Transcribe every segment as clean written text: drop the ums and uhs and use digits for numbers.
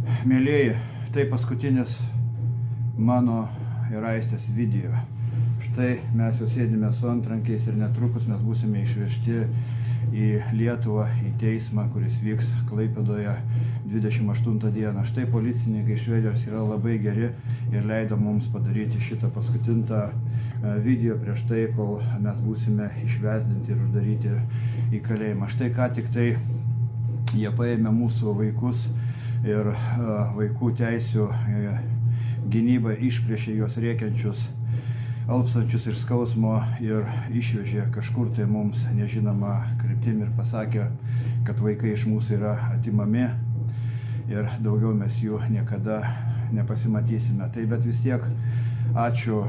Mėlyjeji, tai paskutinis mano ir Aistės video. Štai mes jau sėdime su antrankiais ir netrukus mes būsime išvežti į Lietuvą, į teismą, kuris vyks Klaipėdoje 28 dieną. Štai policininkai Švedijos yra labai geri ir leido mums padaryti šitą paskutintą video prieš tai, kol mes būsime išvesdinti ir uždaryti į kalėjimą. Štai ką tik tai jie paėmė mūsų vaikus ir vaikų teisių gynybą išplėšė juos rėkiančius, alpstančius ir skausmo ir išvežė kažkur tai mums nežinoma kryptim ir pasakė, kad vaikai iš mūsų yra atimami ir daugiau mes jų niekada nepasimatysime. Tai bet vis tiek ačiū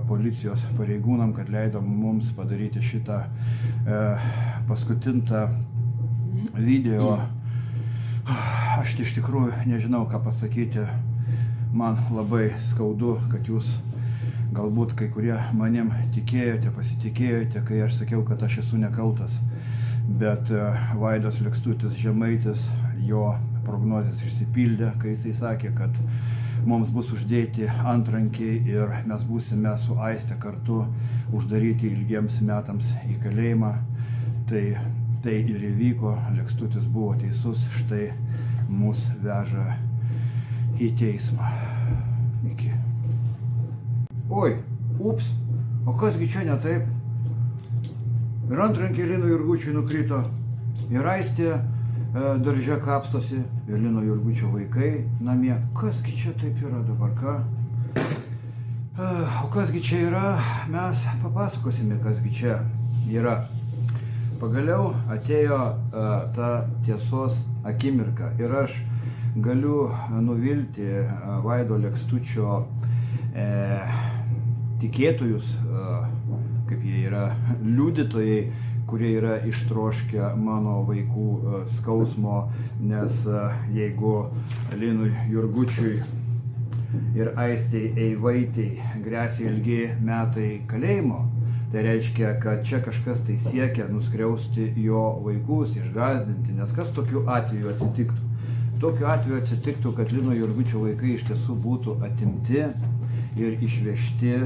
policijos pareigūnam, kad leido mums padaryti šitą paskutintą video. Aš iš tikrųjų nežinau, ką pasakyti. Man labai skaudu, kad jūs galbūt kai kurie manim tikėjote, pasitikėjote, kai aš sakiau, kad aš esu nekaltas. Bet Vaidas Lekstutis Žemaitis, jo prognozės išsipildė, kai jisai sakė, kad mums bus uždėti antrankiai ir mes būsime su Aiste kartu uždaryti ilgiems metams į kalėjimą. Tai ir įvyko, Lekstutis buvo teisus, štai mus veža į teismą. Iki. Oi, ups, o kasgi čia ne taip? Ir antrankiai Lino Jurgučiui nukrito, ir Aistė darže kapstosi, ir Lino Jurgučio vaikai namie. Kasgi čia taip yra dabar, ką? O kasgi čia yra, mes papasakosime, kasgi čia yra. Pagaliau atėjo ta tiesos akimirka ir aš galiu nuvilti Vaido Lekstučio tikėtojus, kaip jie yra liudytojai, kurie yra ištroškę mano vaikų skausmo, nes jeigu Linui Jurgučiui ir Aistei Eivaitei gresia ilgi metai kalėjimo, tai reiškia, kad čia kažkas tai siekia nuskriausti jo vaikus, išgąsdinti, nes kas tokiu atveju atsitiktų? Tokiu atveju atsitiktų, kad Lino Jurgučio vaikai iš tiesų būtų atimti ir išvežti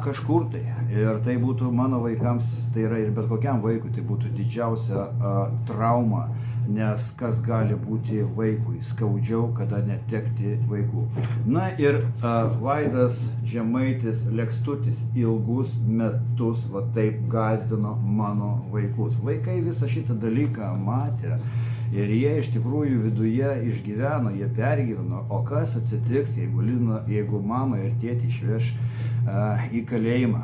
kažkur tai. Ir tai būtų mano vaikams, tai yra ir bet kokiam vaikui, tai būtų didžiausia trauma, nes kas gali būti vaikui skaudžiau, kada netekti vaikų. Na ir Vaidas Žemaitis Lekstutis ilgus metus va taip gąsdino mano vaikus. Vaikai visą šitą dalyką matė ir jie iš tikrųjų viduje išgyveno, jie pergyveno, o kas atsitiks, jeigu mama ir tėtį išveš į kalėjimą.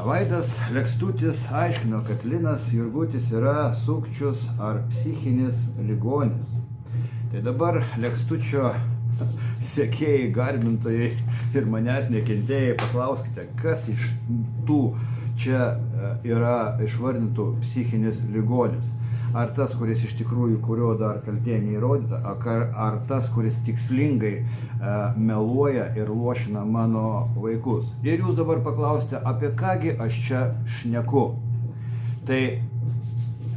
Vaidas Lekstutis aiškino, kad Linas Jurgutis yra sukčius ar psichinis ligonis. Tai dabar Lekstučio sekėjai, garbintojai ir manęs nekentėjai, paklauskite, kas iš tų čia yra išvardintų psichinis ligonis. Ar tas, kuris iš tikrųjų, kurio dar kaltė neįrodyta, ar tas, kuris tikslingai meluoja ir lošina mano vaikus. Ir jūs dabar paklausite, apie kągi aš čia šneku. Tai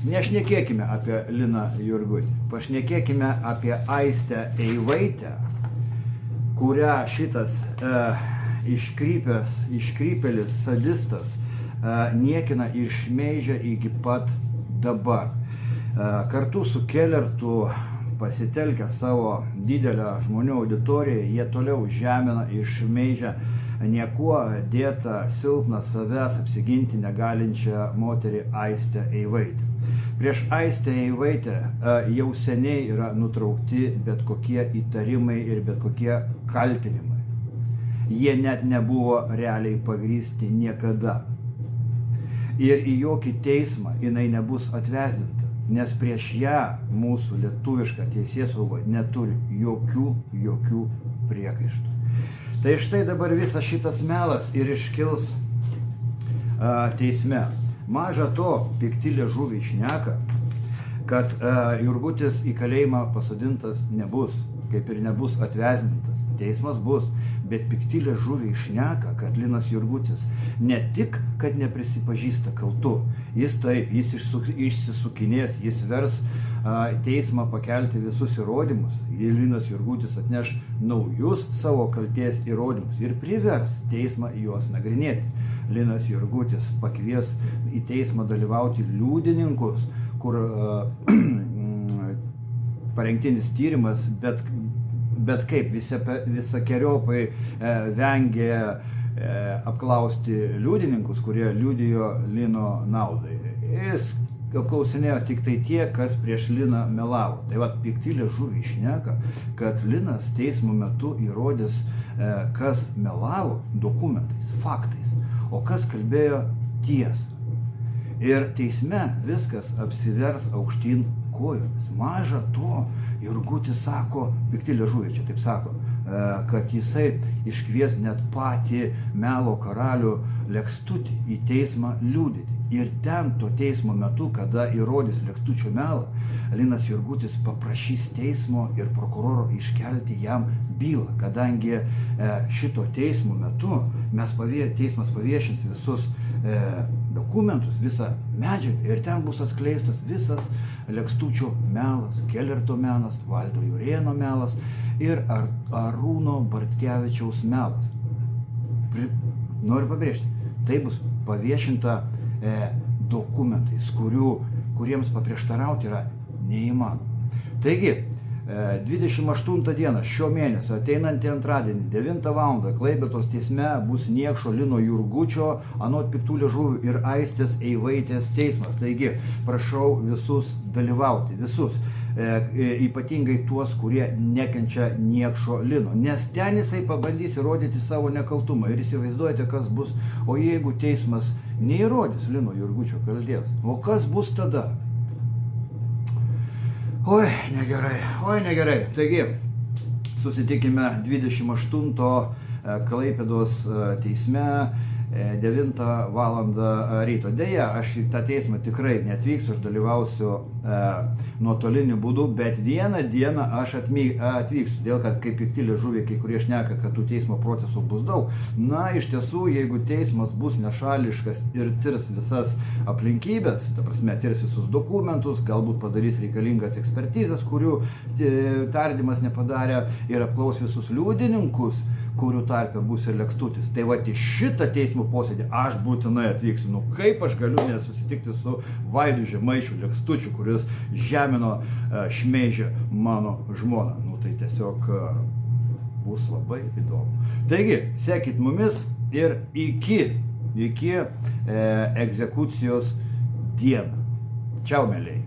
nešnekėkime apie Liną Jurgutį, pašnekėkime apie Aistę Eivaitę, kurią šitas iškrypėlis, sadistas niekina ir šmeižia iki pat dabar. Kartu su Kelertu, pasitelkę savo didelę žmonių auditoriją, jie toliau žemina ir šmeižia niekuo dėtą silpną savęs apsiginti negalinčią moterį Aistę Eivaitę. Prieš Aistę Eivaitę jau seniai yra nutraukti bet kokie įtarimai ir bet kokie kaltinimai. Jie net nebuvo realiai pagrįsti niekada. Ir į jokį teismą jinai nebus atvesdinta. Nes prieš ją mūsų lietuviška teisėsauga neturi jokių priekaištų. Tai štai dabar visas šitas melas ir iškils teisme. Maža to, pikti liežuviai šneka, kad Jurgutis į kalėjimą pasodintas nebus, kaip ir nebus atvesdintas. Teismas bus, bet pikti liežuviai šneka, kad Linas Jurgutis ne tik, kad neprisipažįsta kaltu, jis išsisukinės, jis vers teismą pakelti visus įrodymus. Linas Jurgutis atneš naujus savo kalties įrodymus ir privers teismą juos nagrinėti. Linas Jurgutis pakvies į teismą dalyvauti liudininkus, kur parengtinis tyrimas, bet kaip visokiojopai vengė apklausti liudininkus, kurie liudijo Lino naudai. Jis apklausinėjo tik tai tie, kas prieš Liną melavo. Tai va, pikti liežuviai šneka, kad Linas teismo metu įrodys, kas melavo dokumentais, faktais, o kas kalbėjo tiesą. Ir teisme viskas apsivers aukštyn kojomis. Maža to, Jurgutis sako, pikti liežuviai čia taip sako, kad jisai iškvies net patį melo karalių Lekstutį į teismą liudyti. Ir ten to teismo metu, kada įrodys Lekstučio melą, Linas Jurgutis paprašys teismo ir prokuroro iškelti jam bylą, kadangi šito teismo metu teismas paviešins visus dokumentus, visą medžiagą ir ten bus atskleistas visas Lekstučio melas, Kelerto melas, Valdo Jurėno melas ir Arūno Bartkevičiaus melas. Noriu pabrėžti, tai bus paviešinta dokumentais, kuriems paprieštarauti yra neįmanoma. Taigi, 28 dieną šio mėnesio, ateinantį antradienį, 9 val. Klaipėdos teisme bus Niekšo Lino Jurgučio, anot piktų liežuvių ir Aistės Eivaitės teismas. Taigi, prašau visus dalyvauti, visus. Ypatingai tuos, kurie nekenčia Niekšo Lino, nes ten jisai pabandys įrodyti savo nekaltumą ir įsivaizduojate, kas bus, o jeigu teismas neįrodys Lino Jurgučio kaltės, o kas bus tada? Oi, negerai. Taigi, susitikime 28 Klaipėdos teisme 9 val. Ryto. Deja, aš į tą teismą tikrai neatvyksiu, aš dalyvausiu nuotoliniu būdu, bet vieną dieną aš atvyksiu, dėl kad kaip pikti liežuviai, kai kurie šneka, kad tų teismo procesų bus daug. Na, iš tiesų, jeigu teismas bus nešališkas ir tirs visas aplinkybės, ta prasme, tirs visus dokumentus, galbūt padarys reikalingas ekspertizes, kurių tardymas nepadarė, ir apklaus visus liudininkus, kurių tarpe bus ir Lekstutis. Tai va, į šitą teismo posėdį aš būtinai atvyksiu. Nu, kaip aš galiu nesusitikti su Vaidu Žemaičiu Lekstučiu, kuris žemino, šmeižė mano žmoną. Nu, tai tiesiog bus labai įdomu. Taigi, sekit mumis ir iki egzekucijos dieną. Čiau, mėlyjei.